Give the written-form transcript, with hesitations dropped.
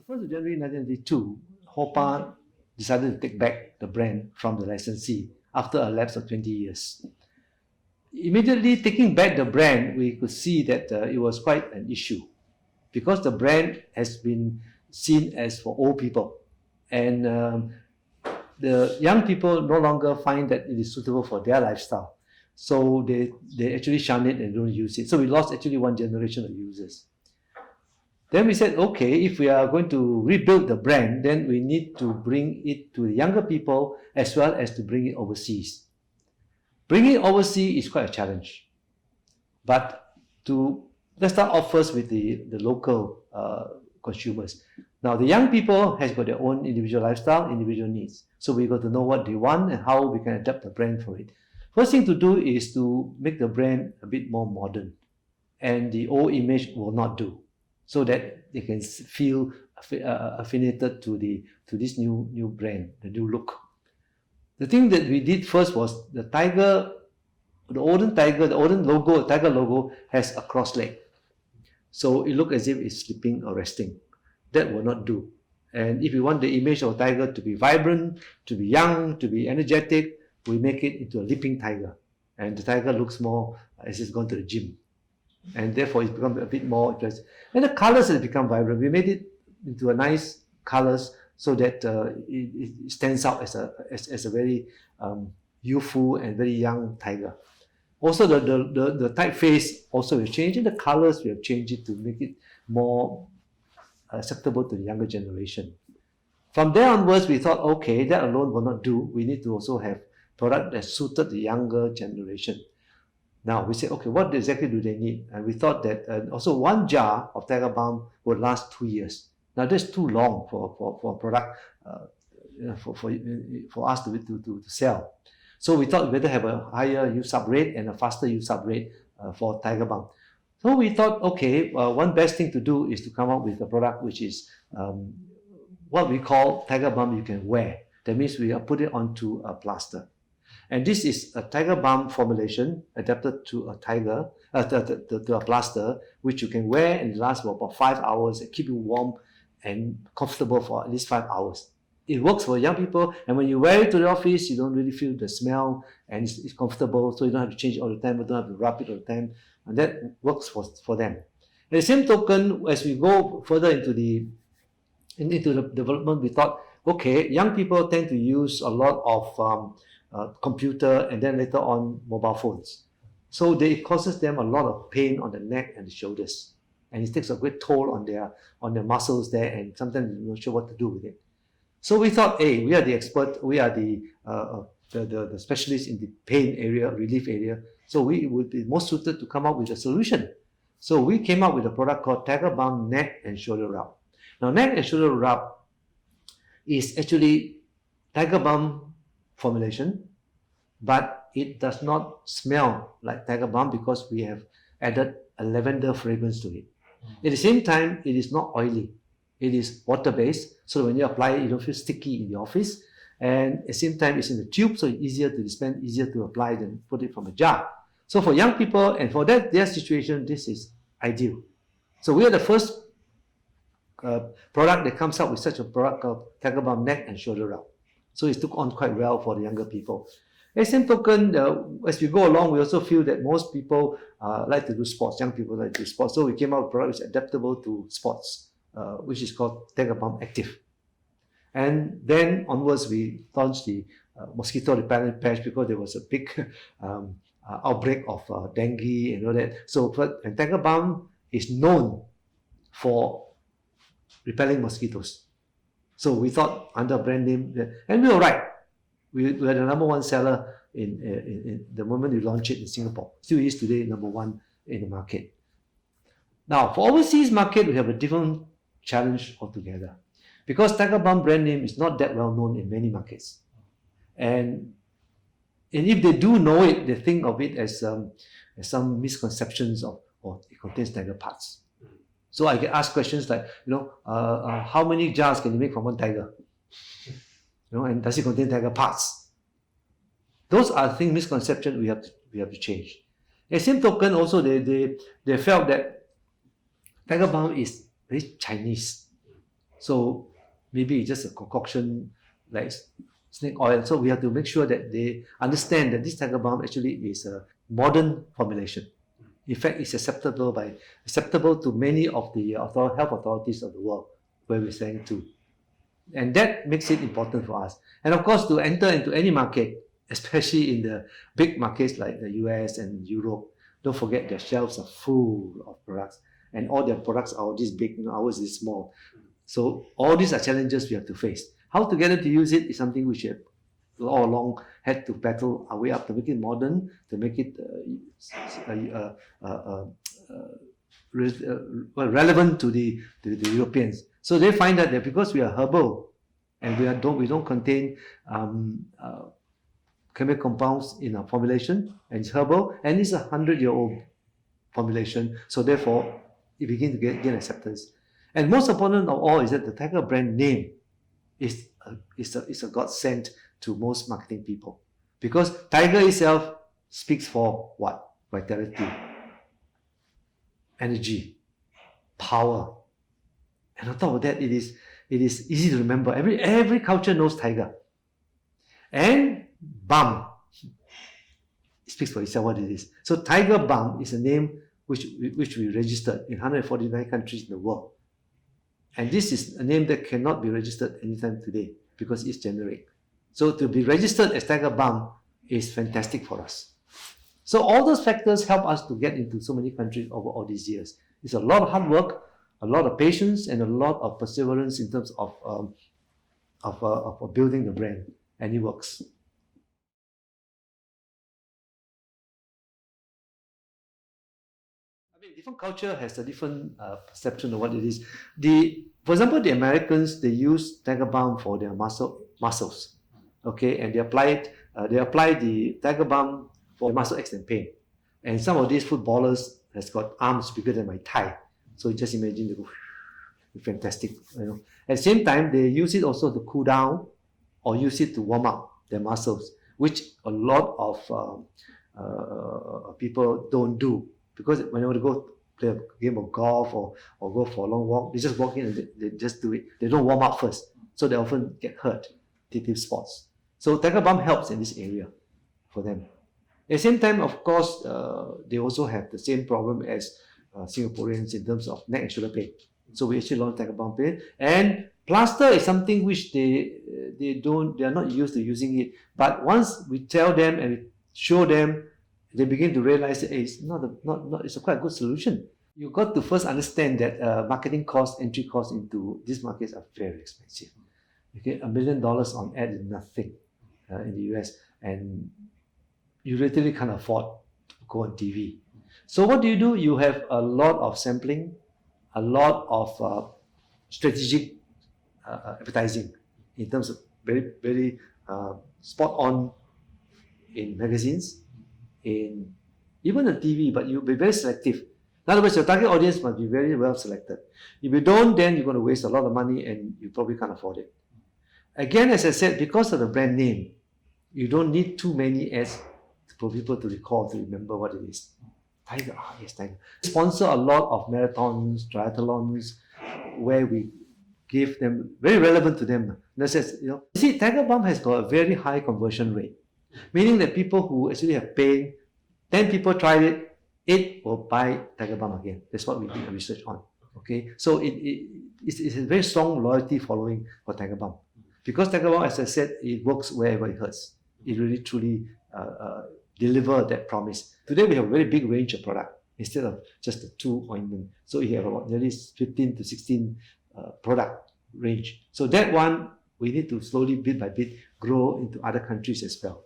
1st of January 1992, Hopa decided to take back the brand from the licensee after a lapse of 20 years. Immediately taking back the brand, we could see that it was quite an issue because the brand has been seen as for old people, and the young people no longer find that it is suitable for their lifestyle. So they actually shun it and don't use it. So we lost actually one generation of users. Then we said, okay, if we are going to rebuild the brand, then we need to bring it to the younger people as well as to bring it overseas. Bringing it overseas is quite a challenge. But let's start off first with the local consumers. Now, the young people has got their own individual lifestyle, individual needs. So we got to know what they want and how we can adapt the brand for it. First thing to do is to make the brand a bit more modern, and the old image will not do, so that they can feel affiliated to this new brand, the new look. The thing that we did first was the tiger, the olden logo, tiger logo has a cross leg. So it looked as if it's sleeping or resting. That will not do. And if you want the image of a tiger to be vibrant, to be young, to be energetic, we make it into a leaping tiger. And the tiger looks more as it's gone to the gym. And therefore it's become a bit more interesting. And the colors have become vibrant. We made it into a nice colors so that it stands out as a very youthful and very young tiger. Also the typeface also we've changed, and the colors we have changed it to make it more acceptable to the younger generation. From there onwards, we thought, okay, that alone will not do. We need to also have product that suited the younger generation. Now we said, okay, what exactly do they need? And we thought that also one jar of Tiger Balm would last 2 years. Now that's too long for a product for us to sell. So we thought we better have a higher use-up rate and a faster use-up rate for Tiger Balm. So we thought, okay, one best thing to do is to come up with a product which is what we call Tiger Balm you can wear. That means we put it onto a plaster. And this is a Tiger Balm formulation adapted to a tiger, to a plaster, which you can wear and last for about 5 hours and keep you warm and comfortable for at least 5 hours. It works for young people, and when you wear it to the office, you don't really feel the smell, and it's comfortable, so you don't have to change it all the time, you don't have to rub it all the time, and that works for them. At the same token, as we go further into the development, we thought, okay, young people tend to use a lot of computer and then later on mobile phones. So it causes them a lot of pain on the neck and the shoulders, and it takes a great toll on their muscles there, and sometimes you're not sure what to do with it. So we thought, hey, we are the expert, we are the specialists in the pain area, relief area, so we would be most suited to come up with a solution. So we came up with a product called Tiger Balm Neck and Shoulder Rub. Now, neck and shoulder rub is actually Tiger Balm formulation, but it does not smell like Tiger Balm because we have added a lavender fragrance to it. At the same time, it is not oily. It is water-based, so when you apply it, you don't feel sticky in the office. And at the same time, it's in the tube, so it's easier to dispense, easier to apply than put it from a jar. So for young people and for their situation, this is ideal. So we are the first product that comes out with such a product called Tiger Balm Neck and Shoulder Rub. So it took on quite well for the younger people. At the same token, as we go along, we also feel that most people like to do sports. Young people like to do sports. So we came out with a product which is adaptable to sports, which is called Tiger Balm Active. And then onwards, we launched the mosquito repellent patch because there was a big outbreak of dengue and all that. So and Tiger Balm is known for repelling mosquitoes. So we thought under brand name, and we were right. We were the #1 seller in the moment we launched it in Singapore. Still is today #1 in the market. Now, for overseas market, we have a different challenge altogether. Because Tiger Balm brand name is not that well known in many markets. And if they do know it, they think of it as some misconceptions of it contains tiger parts. So I get asked questions like, how many jars can you make from one tiger? And does it contain tiger parts? Those are things, misconceptions we have to change. At the same token, also they felt that Tiger Balm is very Chinese. So maybe it's just a concoction like snake oil. So we have to make sure that they understand that this Tiger Balm actually is a modern formulation. In fact, it's acceptable to many of the health authorities of the world where we're selling to. And that makes it important for us. And of course, to enter into any market, especially in the big markets like the US and Europe, don't forget their shelves are full of products. And all their products are this big, ours is small. So all these are challenges we have to face. How to get them to use it is something we should all along had to battle our way up to make it modern, to make it relevant to the Europeans. So they find out that because we are herbal and we don't contain chemical compounds in our formulation, and it's herbal, and it's 100-year-old formulation. So therefore, it begins to gain acceptance. And most important of all is that the Tiger brand name is a godsend to most marketing people, because Tiger itself speaks for what? Vitality, energy, power, and on top of that, it is easy to remember. Every culture knows Tiger. And Balm, it speaks for itself what it is. So Tiger Balm is a name which we registered in 149 countries in the world. And this is a name that cannot be registered anytime today because it's generic. So to be registered as Tiger Balm is fantastic for us. So all those factors help us to get into so many countries over all these years. It's a lot of hard work, a lot of patience, and a lot of perseverance in terms of building the brand, and it works. I mean, different culture has a different perception of what it is. For example, the Americans, they use Tiger Balm for their muscles, okay, and they apply the Tiger Balm for muscle aches and pain. And some of these footballers has got arms bigger than my thigh, so just imagine they go fantastic, At the same time, they use it also to cool down or use it to warm up their muscles, which a lot of people don't do, because whenever they go play a game of golf or go for a long walk, they just walk in and they just do it. They don't warm up first, so they often get hurt, team sports. So Tiger Balm helps in this area for them. At the same time, of course, they also have the same problem as Singaporeans in terms of neck and shoulder pain. So we actually launched Tiger Balm pain. And plaster is something which they are not used to using it. But once we tell them and we show them, they begin to realize that it's it's a quite good solution. You got to first understand that marketing costs, entry costs into these markets are very expensive. Okay, $1 million on ad is nothing in the US, and you literally can't afford to go on TV. So what do? You have a lot of sampling, a lot of strategic advertising in terms of very, very spot on in magazines, in even on TV, but you'll be very selective. In other words, your target audience must be very well selected. If you don't, then you're going to waste a lot of money and you probably can't afford it. Again, as I said, because of the brand name, you don't need too many ads for people to recall, to remember what it is. Tiger, yes, Tiger. We sponsor a lot of marathons, triathlons, where we give them, very relevant to them. You see, Tiger Balm has got a very high conversion rate, meaning that people who actually have pain, 10 people tried it, 8 will buy Tiger Balm again. That's what we did research on. Okay, so it's a very strong loyalty following for Tiger Balm. Because Tiger Balm, as I said, it works wherever it hurts. It really truly deliver that promise. Today we have a very big range of product instead of just the 2 ointment. So we have about nearly 15 to 16 product range. So that one we need to slowly, bit by bit, grow into other countries as well.